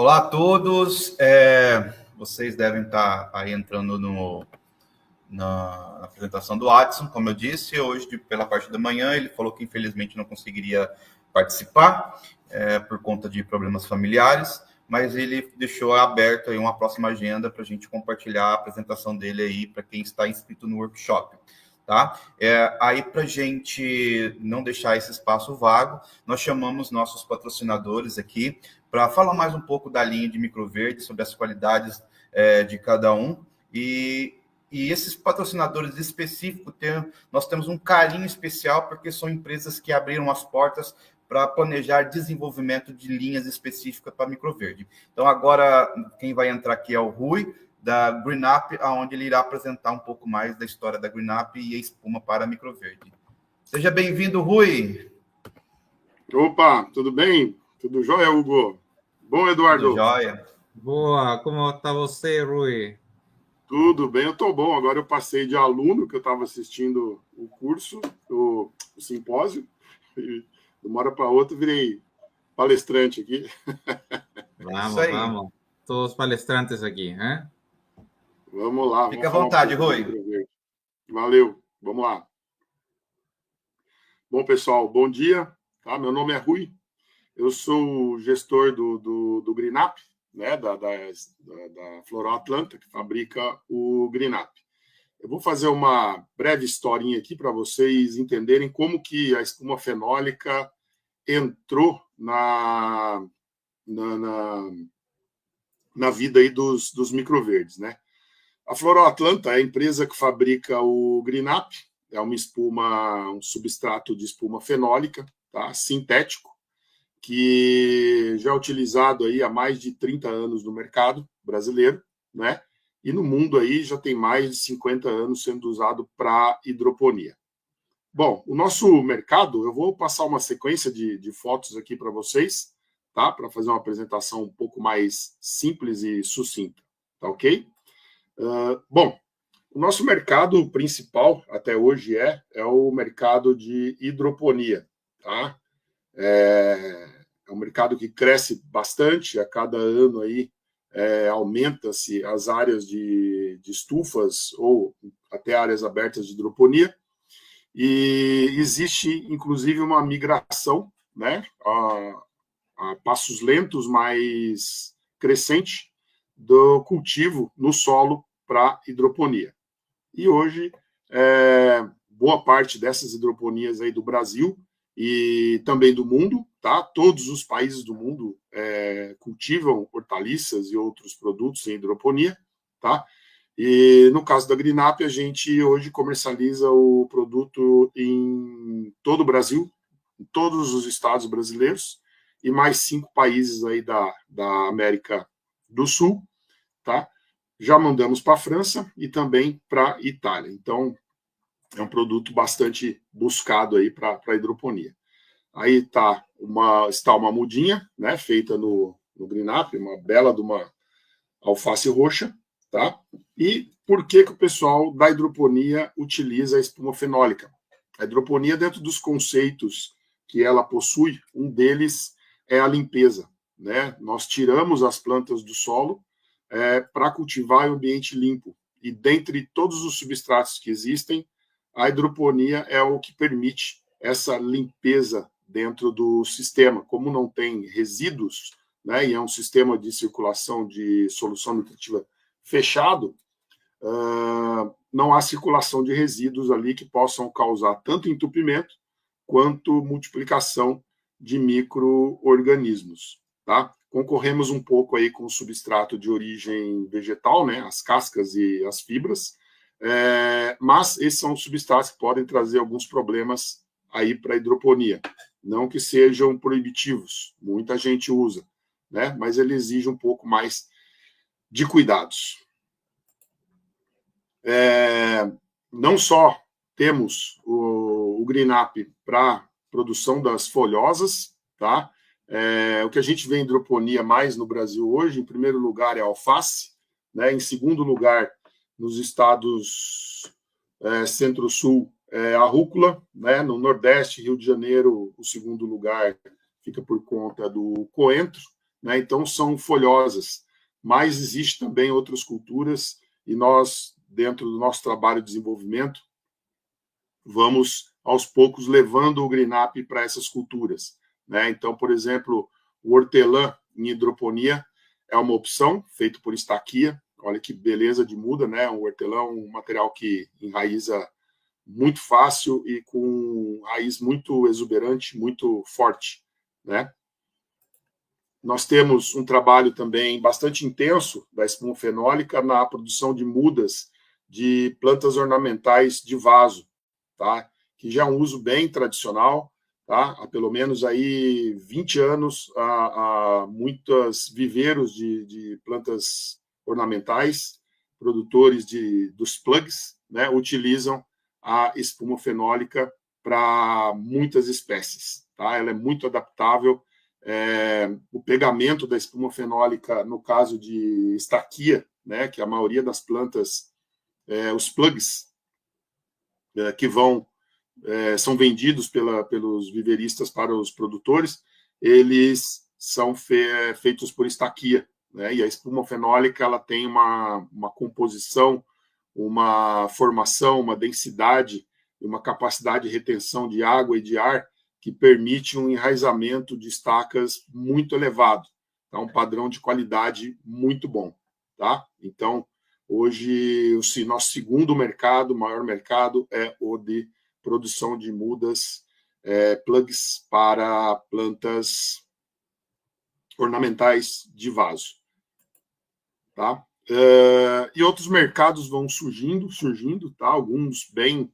Olá a todos. Vocês devem estar aí entrando na apresentação do Adson, como eu disse, hoje pela parte da manhã. Ele falou que infelizmente não conseguiria participar por conta de problemas familiares, mas ele deixou aberto aí uma próxima agenda para a gente compartilhar a apresentação dele aí para quem está inscrito no workshop. Tá? Aí, para a gente não deixar esse espaço vago, nós chamamos nossos patrocinadores aqui para falar mais um pouco da linha de Microverde, sobre as qualidades de cada um. E esses patrocinadores específicos, nós temos um carinho especial, porque são empresas que abriram as portas para planejar desenvolvimento de linhas específicas para Microverde. Então, agora, quem vai entrar aqui é o Rui, da GreenUp, onde ele irá apresentar um pouco mais da história da GreenUp e a espuma para a Microverde. Seja bem-vindo, Rui. Opa, tudo bem? Tudo jóia, Hugo? Bom, Eduardo? Tudo jóia. Boa, como está você, Rui? Tudo bem, eu estou bom. Agora eu passei de aluno, que eu estava assistindo o curso, o simpósio, e de uma hora para outra virei palestrante aqui. Vamos. Todos palestrantes aqui, né? Vamos lá. Fica à vontade, Rui. Valeu, vamos lá. Bom, pessoal, bom dia. Tá? Meu nome é Rui, eu sou o gestor do GreenUp, né, da Floral Atlanta, que fabrica o GreenUp. Eu vou fazer uma breve historinha aqui para vocês entenderem como que a espuma fenólica entrou na vida aí dos microverdes, né? A Floral Atlanta é a empresa que fabrica o GreenUp, é uma espuma, um substrato de espuma fenólica, tá? Sintético, que já é utilizado aí há mais de 30 anos no mercado brasileiro, né? E no mundo aí já tem mais de 50 anos sendo usado para hidroponia. Bom, o nosso mercado, eu vou passar uma sequência de fotos aqui para vocês, tá? Para fazer uma apresentação um pouco mais simples e sucinta, tá ok? Bom, o nosso mercado principal até hoje é o mercado de hidroponia, tá? É um mercado que cresce bastante, a cada ano aí aumenta-se as áreas de estufas ou até áreas abertas de hidroponia, e existe inclusive uma migração, né, a passos lentos, mas crescente, do cultivo no solo para hidroponia. E hoje, boa parte dessas hidroponias aí do Brasil e também do mundo, tá? Todos os países do mundo cultivam hortaliças e outros produtos em hidroponia, tá? E no caso da GreenUp, a gente hoje comercializa o produto em todo o Brasil, em todos os estados brasileiros e mais 5 países aí da América do Sul, tá? Já mandamos para a França e também para a Itália. Então, é um produto bastante buscado aí para a hidroponia. Aí está uma mudinha, né, feita no GreenUp, uma bela de uma alface roxa, tá? E por que o pessoal da hidroponia utiliza a espuma fenólica? A hidroponia, dentro dos conceitos que ela possui, um deles é a limpeza, né? Nós tiramos as plantas do solo para cultivar em um ambiente limpo. E dentre todos os substratos que existem, a hidroponia é o que permite essa limpeza dentro do sistema. Como não tem resíduos, né, e é um sistema de circulação de solução nutritiva fechado, não há circulação de resíduos ali que possam causar tanto entupimento quanto multiplicação de micro-organismos, tá? Concorremos um pouco aí com o substrato de origem vegetal, né, as cascas e as fibras, mas esses são substratos que podem trazer alguns problemas aí para a hidroponia. Não que sejam proibitivos, muita gente usa, né, mas ele exige um pouco mais de cuidados. Não só temos o GreenUp para produção das folhosas, tá? O que a gente vê em hidroponia mais no Brasil hoje, em primeiro lugar, é a alface, né? Em segundo lugar, nos estados centro-sul, a rúcula, né? No Nordeste, Rio de Janeiro, o segundo lugar fica por conta do coentro, né? Então são folhosas, mas existe também outras culturas e nós, dentro do nosso trabalho de desenvolvimento, vamos aos poucos levando o GreenUp para essas culturas, né? Então, por exemplo, o hortelã em hidroponia é uma opção, feito por estaquia. Olha que beleza de muda, né? O hortelã é um material que enraiza muito fácil e com raiz muito exuberante, muito forte, né? Nós temos um trabalho também bastante intenso da espuma fenólica na produção de mudas de plantas ornamentais de vaso, tá? Que já é um uso bem tradicional, tá? Há pelo menos aí 20 anos, há muitos viveiros de plantas ornamentais, produtores dos plugs, né? Utilizam a espuma fenólica para muitas espécies, tá? Ela é muito adaptável. O pegamento da espuma fenólica, no caso de estaquia, né, que a maioria das plantas, os plugs que são vendidos pelos viveiristas para os produtores, eles são feitos por estaquia, né, e a espuma fenólica ela tem uma composição, uma formação, uma densidade, uma capacidade de retenção de água e de ar que permite um enraizamento de estacas muito elevado, tá? Um padrão de qualidade muito bom, tá? Então, hoje, o nosso segundo mercado, maior mercado, é o de produção de mudas, plugs para plantas ornamentais de vaso, tá? E outros mercados vão surgindo, tá? Alguns bem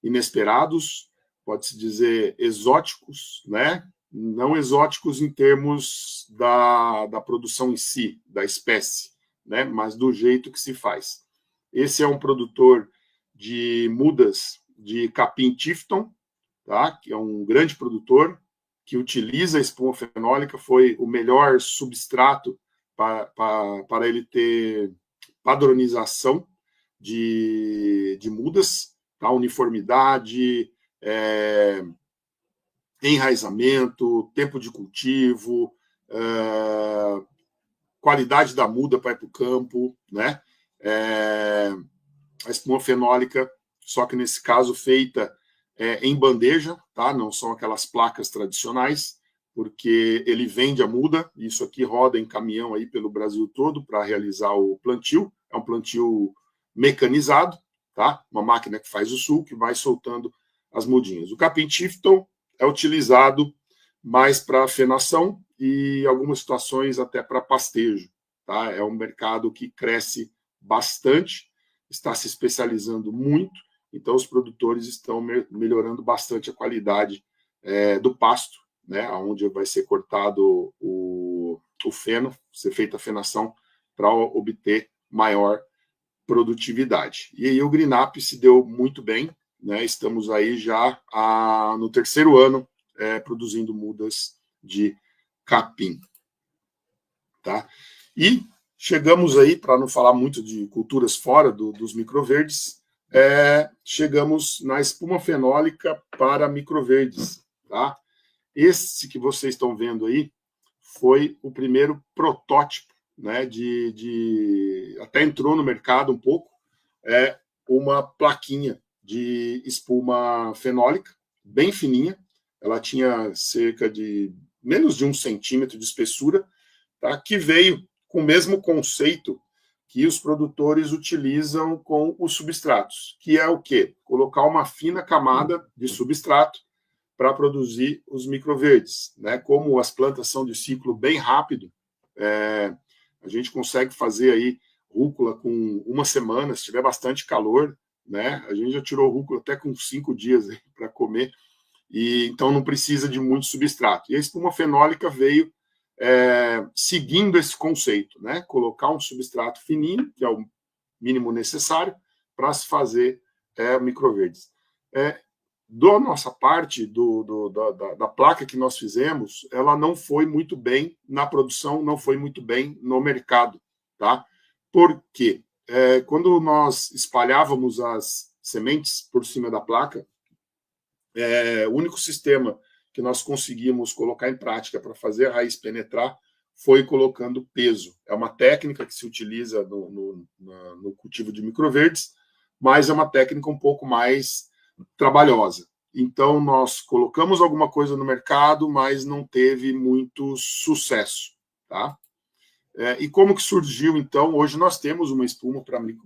inesperados, pode-se dizer exóticos, né? Não exóticos em termos da produção em si, da espécie, né? Mas do jeito que se faz. Esse é um produtor de mudas de capim Tifton, tá? Que é um grande produtor que utiliza a espuma fenólica, foi o melhor substrato para ele ter padronização de mudas, tá? Uniformidade, enraizamento, tempo de cultivo, qualidade da muda para ir para o campo, né? A espuma fenólica, só que nesse caso feita em bandeja, tá? Não são aquelas placas tradicionais, porque ele vende a muda, isso aqui roda em caminhão aí pelo Brasil todo para realizar o plantio, é um plantio mecanizado, tá? Uma máquina que faz o sul, que vai soltando as mudinhas. O capim Tifton é utilizado mais para fenação e algumas situações até para pastejo, tá? É um mercado que cresce bastante, está se especializando muito, então os produtores estão melhorando bastante a qualidade do pasto, né? Onde vai ser cortado o feno, ser feita a fenação para obter maior produtividade. E aí o GreenUp se deu muito bem, né? Estamos aí já no terceiro ano produzindo mudas de capim, tá? E chegamos aí, para não falar muito de culturas fora dos microverdes, chegamos na espuma fenólica para microverdes, tá? Esse que vocês estão vendo aí foi o primeiro protótipo, né, até entrou no mercado um pouco, uma plaquinha de espuma fenólica, bem fininha, ela tinha cerca de menos de 1 centímetro de espessura, tá, que veio com o mesmo conceito que os produtores utilizam com os substratos, que é o quê? Colocar uma fina camada de substrato para produzir os microverdes, né? Como as plantas são de ciclo bem rápido, a gente consegue fazer aí rúcula com 1 semana, se tiver bastante calor, né? A gente já tirou rúcula até com 5 dias para comer, e então não precisa de muito substrato. E a espuma fenólica veio seguindo esse conceito, né? Colocar um substrato fininho, que é o mínimo necessário, para se fazer microverdes. Da nossa parte, da placa que nós fizemos, ela não foi muito bem na produção, não foi muito bem no mercado, tá? Por quê? Quando nós espalhávamos as sementes por cima da placa, o único sistema que nós conseguimos colocar em prática para fazer a raiz penetrar foi colocando peso. É uma técnica que se utiliza no cultivo de microverdes, mas é uma técnica um pouco mais trabalhosa. Então, nós colocamos alguma coisa no mercado, mas não teve muito sucesso. Tá? E como que surgiu, então? Hoje nós temos uma espuma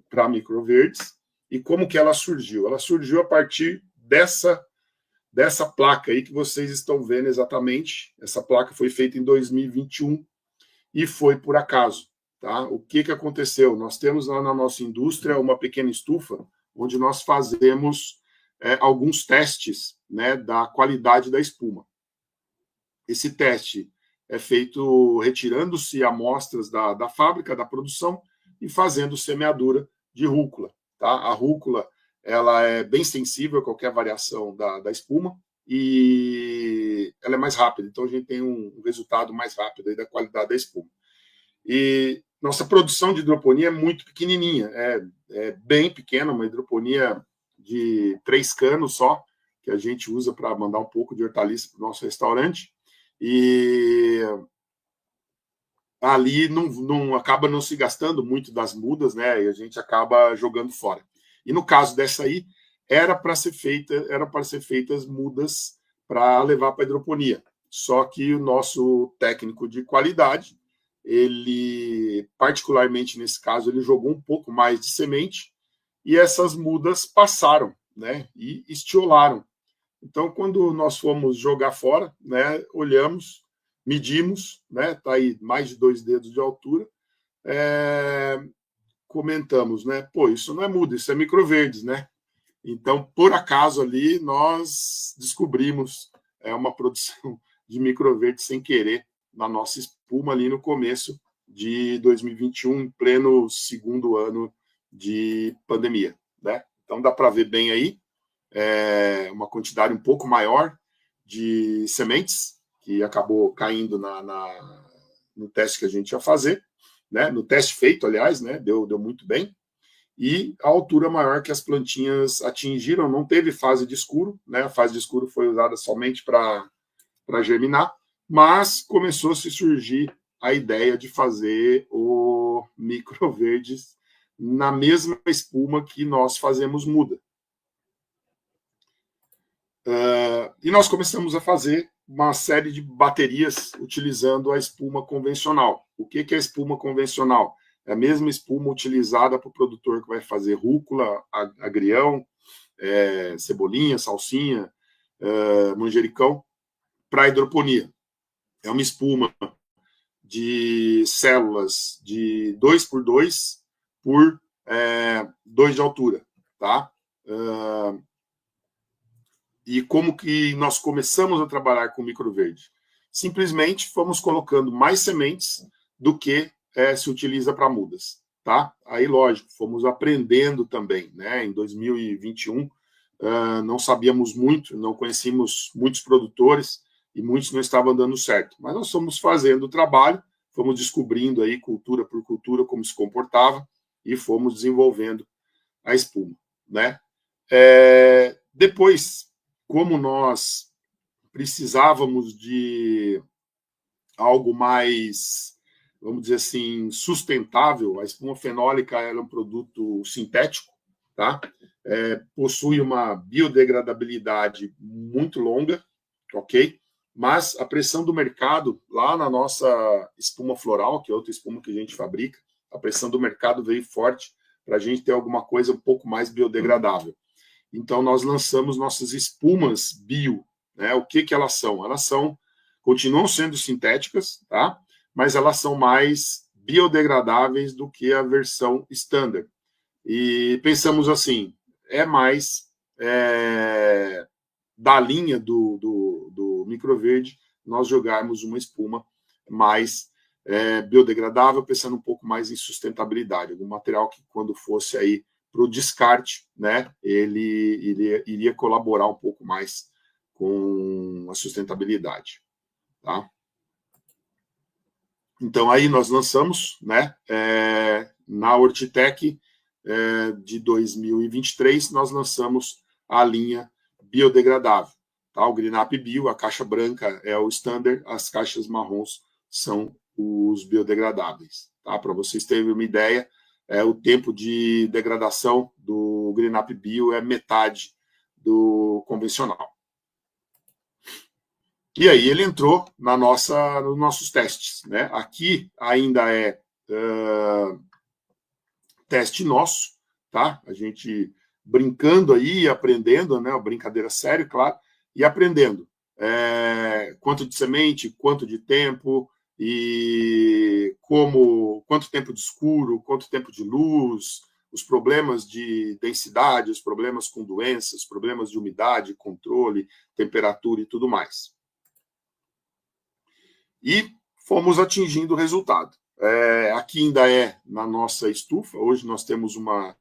para microverdes. E como que ela surgiu? Ela surgiu a partir dessa placa aí que vocês estão vendo exatamente. Essa placa foi feita em 2021 e foi por acaso. Tá? O que aconteceu? Nós temos lá na nossa indústria uma pequena estufa onde nós fazemos alguns testes, né, da qualidade da espuma. Esse teste é feito retirando-se amostras da fábrica, da produção, e fazendo semeadura de rúcula. Tá? A rúcula ela é bem sensível a qualquer variação da espuma e ela é mais rápida, então a gente tem um resultado mais rápido aí da qualidade da espuma. E nossa produção de hidroponia é muito pequenininha, é bem pequena, uma hidroponia de 3 canos só, que a gente usa para mandar um pouco de hortaliça para o nosso restaurante, e ali não acaba não se gastando muito das mudas, né? E a gente acaba jogando fora. E no caso dessa aí, era para ser feitas mudas para levar para a hidroponia. Só que o nosso técnico de qualidade, ele, particularmente nesse caso, ele jogou um pouco mais de semente e essas mudas passaram, né? E estiolaram. Então, quando nós fomos jogar fora, né, olhamos, medimos, né, tá aí mais de 2 dedos de altura, comentamos, né, pô, isso não é muda, isso é microverdes, né? Então, por acaso ali, nós descobrimos uma produção de microverdes sem querer na nossa espuma ali no começo de 2021, em pleno segundo ano de pandemia, né? Então, dá para ver bem aí, uma quantidade um pouco maior de sementes, que acabou caindo no teste que a gente ia fazer, né? No teste feito, aliás, né? Deu muito bem. E a altura maior que as plantinhas atingiram, não teve fase de escuro, né? A fase de escuro foi usada somente para germinar, mas começou a se surgir a ideia de fazer o microverdes na mesma espuma que nós fazemos muda. E nós começamos a fazer uma série de baterias utilizando a espuma convencional. O que é a espuma convencional? É a mesma espuma utilizada para o produtor que vai fazer rúcula, agrião, cebolinha, salsinha, manjericão, para hidroponia. É uma espuma de células de 2x2 por 2 de altura. Tá? E como que nós começamos a trabalhar com microverde? Simplesmente fomos colocando mais sementes do que se utiliza para mudas. Tá? Aí, lógico, fomos aprendendo também. Né? Em 2021, não sabíamos muito, não conhecíamos muitos produtores e muitos não estavam dando certo. Mas nós fomos fazendo o trabalho, fomos descobrindo aí cultura por cultura como se comportava e fomos desenvolvendo a espuma. Né? Depois, como nós precisávamos de algo mais, vamos dizer assim, sustentável, a espuma fenólica é um produto sintético, tá? Possui uma biodegradabilidade muito longa, ok? Mas a pressão do mercado, lá na nossa espuma floral, que é outra espuma que a gente fabrica, a pressão do mercado veio forte para a gente ter alguma coisa um pouco mais biodegradável. Então, nós lançamos nossas espumas bio. Né? O que elas são? Elas continuam sendo sintéticas, tá? Mas elas são mais biodegradáveis do que a versão standard. E pensamos assim, mais da linha do microverde nós jogarmos uma espuma mais biodegradável, pensando um pouco mais em sustentabilidade. Algum material que, quando fosse aí para o descarte, né, ele iria colaborar um pouco mais com a sustentabilidade. Tá? Então, aí nós lançamos, né, na Hortitec de 2023, nós lançamos a linha biodegradável. Tá? O Greenup Bio, a caixa branca é o standard, as caixas marrons são os biodegradáveis. Tá? Para vocês terem uma ideia, o tempo de degradação do GreenUp Bio é metade do convencional. E aí ele entrou nos nossos testes. Né? Aqui ainda é teste nosso, tá? A gente brincando aí, aprendendo, né? Uma brincadeira séria, claro, e aprendendo. Quanto de semente, quanto de tempo, e quanto tempo de escuro, quanto tempo de luz, os problemas de densidade, os problemas com doenças, problemas de umidade, controle, temperatura e tudo mais. E fomos atingindo o resultado. Aqui ainda é na nossa estufa. Hoje nós temos uma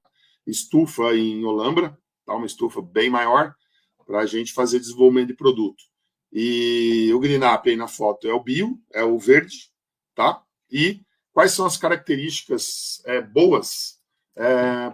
estufa em Olambra, tá? Uma estufa bem maior, para a gente fazer desenvolvimento de produto. E o GreenUp aí na foto é o bio, é o verde, tá? E quais são as características boas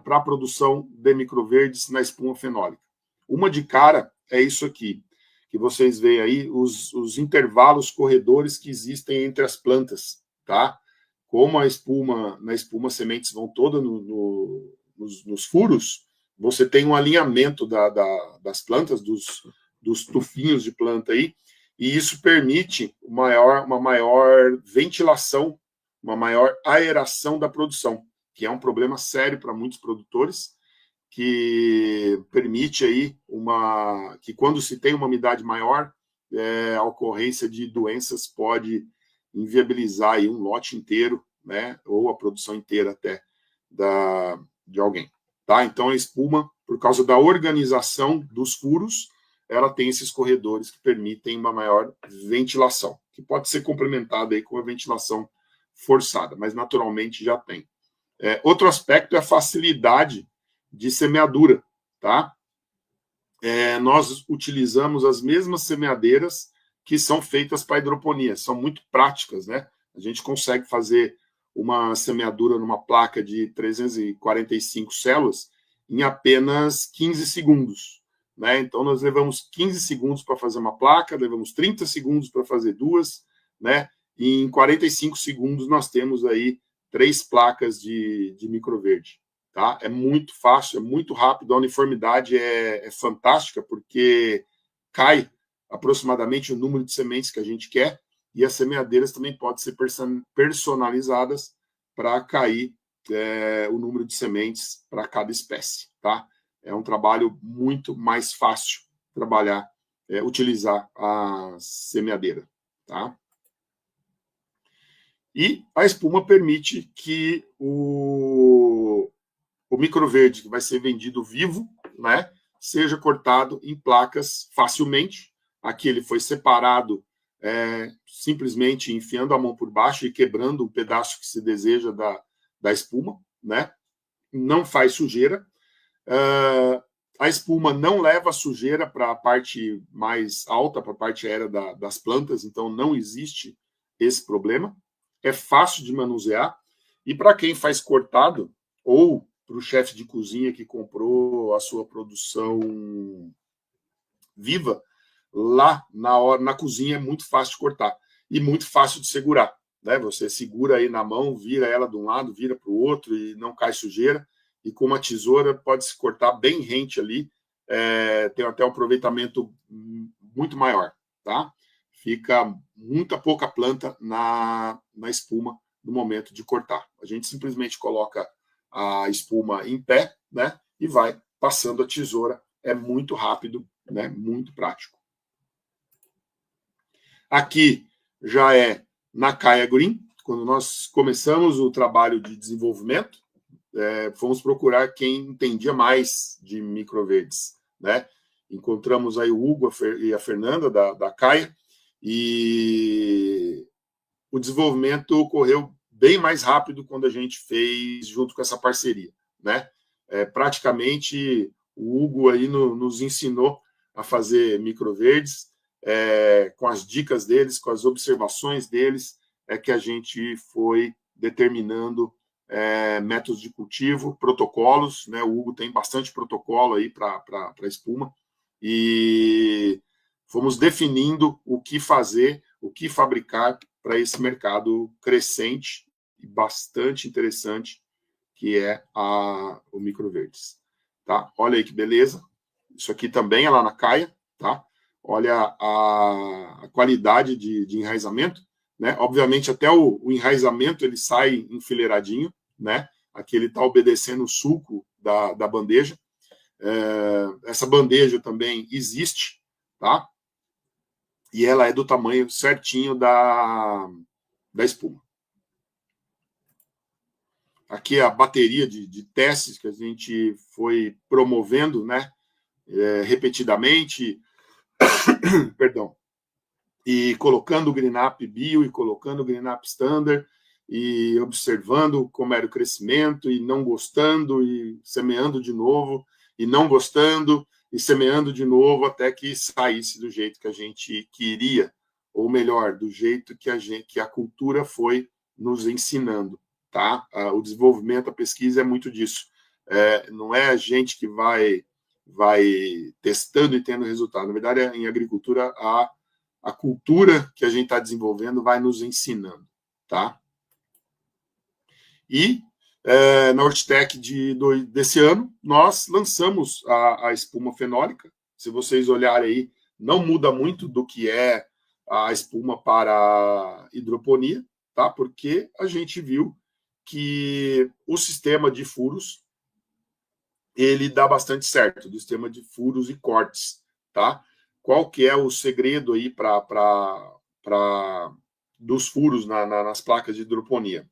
para a produção de microverdes na espuma fenólica? Uma de cara é isso aqui, que vocês veem aí, os intervalos corredores que existem entre as plantas, tá? Como na espuma sementes vão todas nos furos, você tem um alinhamento das plantas, dos tufinhos de planta aí, e isso permite uma maior ventilação, uma maior aeração da produção, que é um problema sério para muitos produtores, que permite aí que quando se tem uma umidade maior, a ocorrência de doenças pode inviabilizar aí um lote inteiro, né, ou a produção inteira até de alguém. Tá? Então, a espuma, por causa da organização dos furos, ela tem esses corredores que permitem uma maior ventilação, que pode ser complementada aí com a ventilação forçada, mas naturalmente já tem. Outro aspecto é a facilidade de semeadura. Tá? Nós utilizamos as mesmas semeadeiras que são feitas para hidroponia, são muito práticas, né? A gente consegue fazer uma semeadura numa placa de 345 células em apenas 15 segundos. Né? Então, nós levamos 15 segundos para fazer uma placa, levamos 30 segundos para fazer duas, né? E em 45 segundos nós temos aí 3 placas de microverde. Tá? É muito fácil, é muito rápido, a uniformidade é fantástica, porque cai aproximadamente o número de sementes que a gente quer, e as semeadeiras também podem ser personalizadas para cair o número de sementes para cada espécie. Tá? É um trabalho muito mais fácil trabalhar, utilizar a semeadeira. Tá? E a espuma permite que o microverde, que vai ser vendido vivo, né, seja cortado em placas facilmente. Aqui ele foi separado simplesmente enfiando a mão por baixo e quebrando o pedaço que se deseja da espuma. Né? Não faz sujeira. A espuma não leva sujeira para a parte mais alta, para a parte aérea das plantas, então não existe esse problema. É fácil de manusear. E para quem faz cortado, ou para o chefe de cozinha que comprou a sua produção viva, lá na cozinha é muito fácil de cortar e muito fácil de segurar. Né? Você segura aí na mão, vira ela de um lado, vira para o outro e não cai sujeira. E com uma tesoura pode se cortar bem rente ali, tem até um aproveitamento muito maior. Tá? Fica muita pouca planta na espuma no momento de cortar. A gente simplesmente coloca a espuma em pé, né, e vai passando a tesoura. É muito rápido, né, muito prático. Aqui já é na Caia Green, quando nós começamos o trabalho de desenvolvimento, fomos procurar quem entendia mais de microverdes, né? Encontramos aí o Hugo e a Fernanda da Caia, e o desenvolvimento ocorreu bem mais rápido quando a gente fez junto com essa parceria, né? Praticamente o Hugo aí nos ensinou a fazer microverdes, com as dicas deles, com as observações deles, que a gente foi determinando métodos de cultivo, protocolos, né? O Hugo tem bastante protocolo aí para espuma, e fomos definindo o que fazer o que fabricar para esse mercado crescente e bastante interessante que é o microverdes. Tá? Olha aí que beleza. Isso aqui também é lá na Caia, tá? Olha a qualidade de enraizamento, né? Obviamente até o enraizamento ele sai enfileiradinho, né? Aqui ele está obedecendo o sulco da bandeja. Essa bandeja também existe, tá? E ela é do tamanho certinho da espuma. Aqui é a bateria de testes que a gente foi promovendo, né, repetidamente, perdão, e colocando o GreenUp Bio e colocando o GreenUp Standard e observando como era o crescimento e não gostando e semeando de novo e não gostando e semeando de novo até que saísse do jeito que a gente queria, ou melhor, do jeito que a cultura foi nos ensinando. Tá? O desenvolvimento, a pesquisa é muito disso. Não é a gente que vai testando e tendo resultado. Na verdade, em agricultura, a cultura que a gente está desenvolvendo vai nos ensinando. Tá? E na Hortitec desse ano, nós lançamos a espuma fenólica. Se vocês olharem aí, não muda muito do que é a espuma para hidroponia, tá? Porque a gente viu que o sistema de furos ele dá bastante certo, do sistema de furos e cortes, tá? Qual que é o segredo aí dos furos nas placas de hidroponia?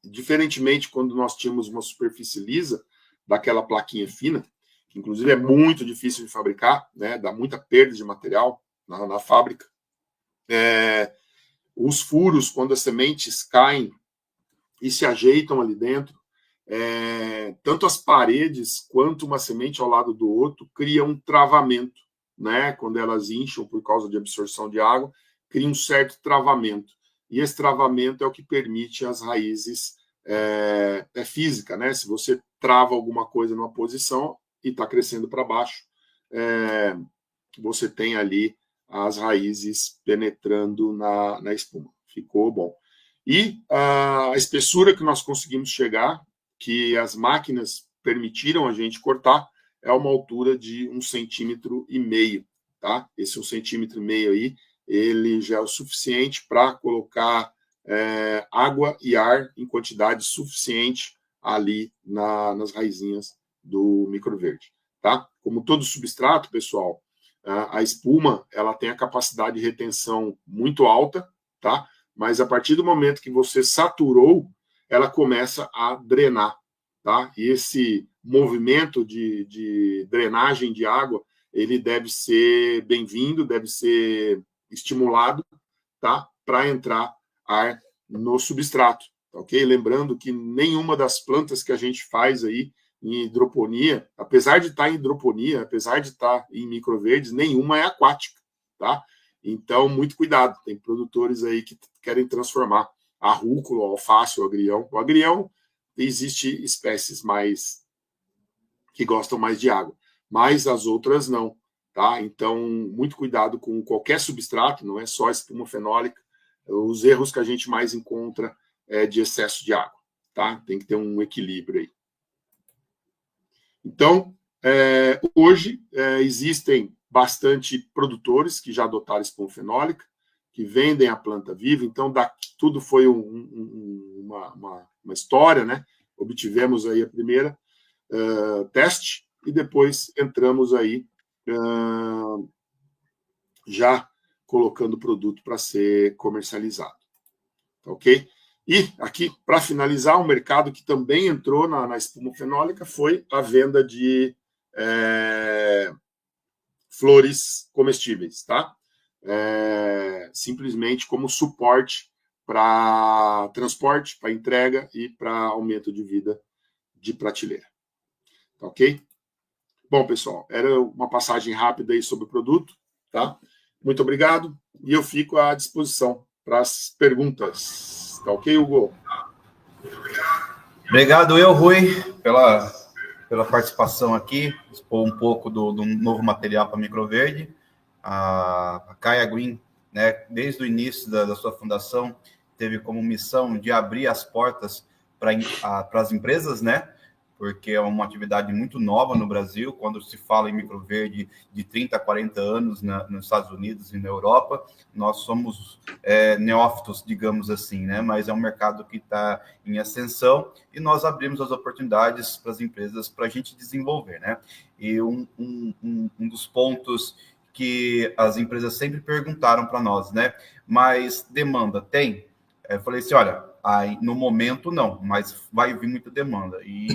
Diferentemente quando nós tínhamos uma superfície lisa, daquela plaquinha fina, que inclusive é muito difícil de fabricar, né? Dá muita perda de material na fábrica. Os furos, quando as sementes caem e se ajeitam ali dentro, tanto as paredes quanto uma semente ao lado do outro criam um travamento, né? Quando elas incham por causa de absorção de água, cria um certo travamento. E esse travamento é o que permite as raízes, física, né? Se você trava alguma coisa numa posição e está crescendo para baixo, você tem ali as raízes penetrando na espuma. Ficou bom. E a espessura que nós conseguimos chegar, que as máquinas permitiram a gente cortar, é uma altura de 1,5 cm, tá? Esse 1,5 cm aí, ele já é o suficiente para colocar água e ar em quantidade suficiente ali nas raizinhas do microverde, tá? Como todo substrato, pessoal, a espuma ela tem a capacidade de retenção muito alta, tá? Mas a partir do momento que você saturou, ela começa a drenar, tá? E esse movimento de drenagem de água, ele deve ser bem-vindo, deve ser estimulado, tá? Para entrar ar no substrato, ok? Lembrando que nenhuma das plantas que a gente faz aí em hidroponia, apesar de estar em hidroponia, apesar de estar em microverdes, nenhuma é aquática, tá? Então, muito cuidado. Tem produtores aí que querem transformar a rúcula, o alface, o agrião. O agrião, existe espécies mais que gostam mais de água, mas as outras não, tá? Então, muito cuidado com qualquer substrato, não é só a espuma fenólica. Os erros que a gente mais encontra é de excesso de água, tá? Tem que ter um equilíbrio aí. Então, hoje existem bastante produtores que já adotaram espuma fenólica, que vendem a planta viva. Então, tudo foi uma história, né? Obtivemos aí a primeira teste e depois entramos aí já colocando o produto para ser comercializado. Ok? E aqui, para finalizar, um mercado que também entrou na espuma fenólica foi a venda de flores comestíveis, tá? Simplesmente como suporte para transporte, para entrega e para aumento de vida de prateleira. Tá ok? Bom, pessoal, era uma passagem rápida aí sobre o produto, tá? Muito obrigado e eu fico à disposição para as perguntas. Tá ok, Hugo? Obrigado, Rui, pela participação aqui, expor um pouco do novo material para microverde. A Caia Green né, desde o início da sua fundação, teve como missão de abrir as portas para as empresas, né? Porque é uma atividade muito nova no Brasil, quando se fala em microverde de 30 a 40 anos nos Estados Unidos e na Europa, nós somos neófitos, digamos assim, né? Mas é um mercado que está em ascensão e nós abrimos as oportunidades para as empresas para a gente desenvolver, né? E um dos pontos que as empresas sempre perguntaram para nós, né? Mas demanda tem? Eu falei assim, olha, aí, no momento não, mas vai vir muita demanda. E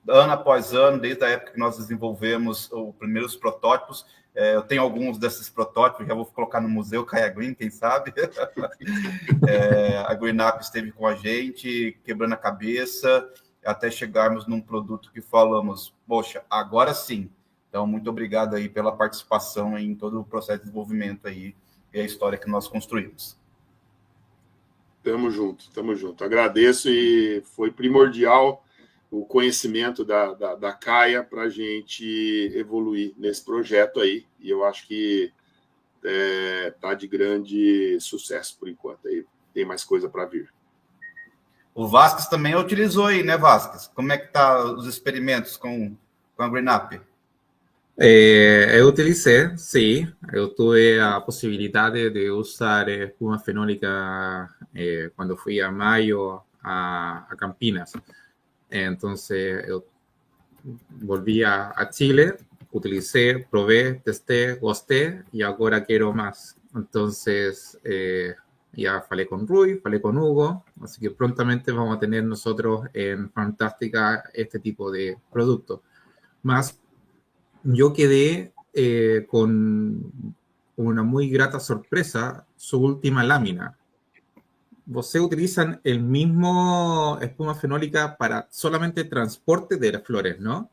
ano após ano, desde a época que nós desenvolvemos os primeiros protótipos, eu tenho alguns desses protótipos, já vou colocar no Museu Caia Green, quem sabe? A GreenUp esteve com a gente, quebrando a cabeça, até chegarmos num produto que falamos, poxa, agora sim. Então, muito obrigado aí pela participação em todo o processo de desenvolvimento aí e a história que nós construímos. Tamo junto. Agradeço e foi primordial o conhecimento da Caia para a gente evoluir nesse projeto aí. E eu acho que tá de grande sucesso por enquanto. Aí tem mais coisa para vir. O Vasquez também utilizou aí, né, Vasquez? Como é que tá os experimentos com a GreenUp? Eu utilicé, sim. Eu tuve a possibilidade de usar espuma fenólica quando fui a maio a Campinas. Entonces, eu volví a Chile, utilicé, probé, testé, gosté y ahora quiero más. Entonces, ya falé con Rui, falé con Hugo, así que prontamente vamos a tener nosotros en Fantástica este tipo de producto. Más, yo quedé con una muy grata sorpresa, su última lámina. ¿Vocês utilizan el mismo espuma fenólica para solamente transporte de las flores, ¿no?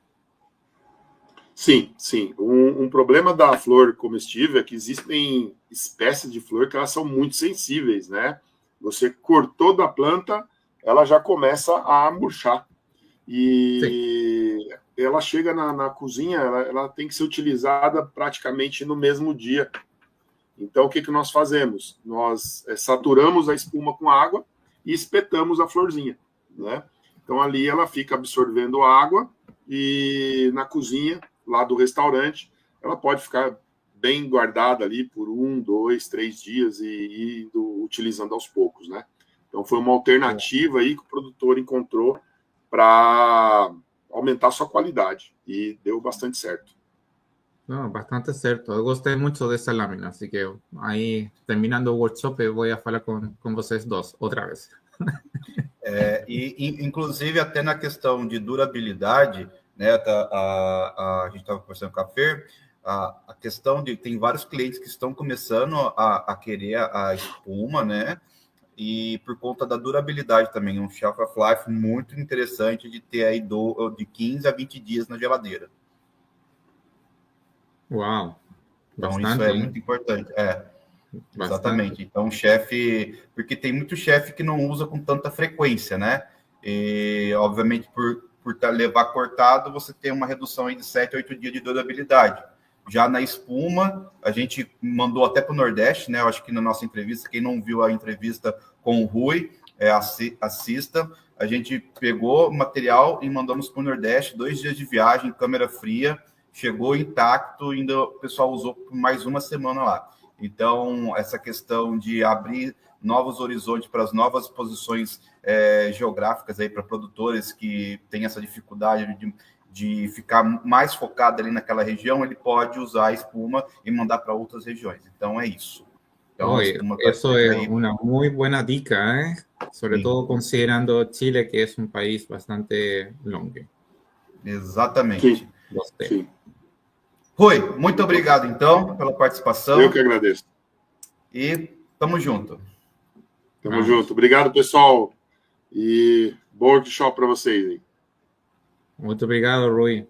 Sim. Um problema da flor comestível é que existem espécies de flor que elas são muito sensíveis, né? Você cortou da planta, ela já começa a murchar. E ela chega na cozinha, ela tem que ser utilizada praticamente no mesmo dia. Então, o que nós fazemos? Nós saturamos a espuma com água e espetamos a florzinha, né? Então, ali ela fica absorvendo água e na cozinha, lá do restaurante, ela pode ficar bem guardada ali por 1, 2, 3 dias e indo utilizando aos poucos, né? Então, foi uma alternativa aí que o produtor encontrou para aumentar a sua qualidade e deu bastante certo. No, bastante certo. Eu gostei muito dessa lâmina, así que aí, terminando o workshop, eu vou falar com vocês dois, outra vez. Inclusive, até na questão de durabilidade, né, a gente estava conversando com a Fer, a questão de, tem vários clientes que estão começando a querer a espuma, né, e por conta da durabilidade também, um shelf of life muito interessante de ter aí de 15 a 20 dias na geladeira. Uau! Então, Bastante, isso é muito importante. Bastante. Exatamente. Então, chefe... Porque tem muito chefe que não usa com tanta frequência, né? E, obviamente, por levar cortado, você tem uma redução aí de 7 a 8 dias de durabilidade. Já na espuma, a gente mandou até para o Nordeste, né? Eu acho que na nossa entrevista, quem não viu a entrevista com o Rui, assista. A gente pegou o material e mandamos para o Nordeste, 2 dias de viagem, câmera fria, chegou intacto, ainda o pessoal usou por mais uma semana lá. Então, essa questão de abrir novos horizontes para as novas posições geográficas aí para produtores que têm essa dificuldade de ficar mais focado ali naquela região, ele pode usar a espuma e mandar para outras regiões. Então, é isso. Então, eso es una muy buena dica, sobre todo considerando Chile, que es un país bastante longo. Exatamente. Sim. Rui, muito obrigado, então, pela participação. Eu que agradeço. E tamo junto. Tamo junto. Obrigado, pessoal. E bom workshop para vocês aí. Muito obrigado, Rui.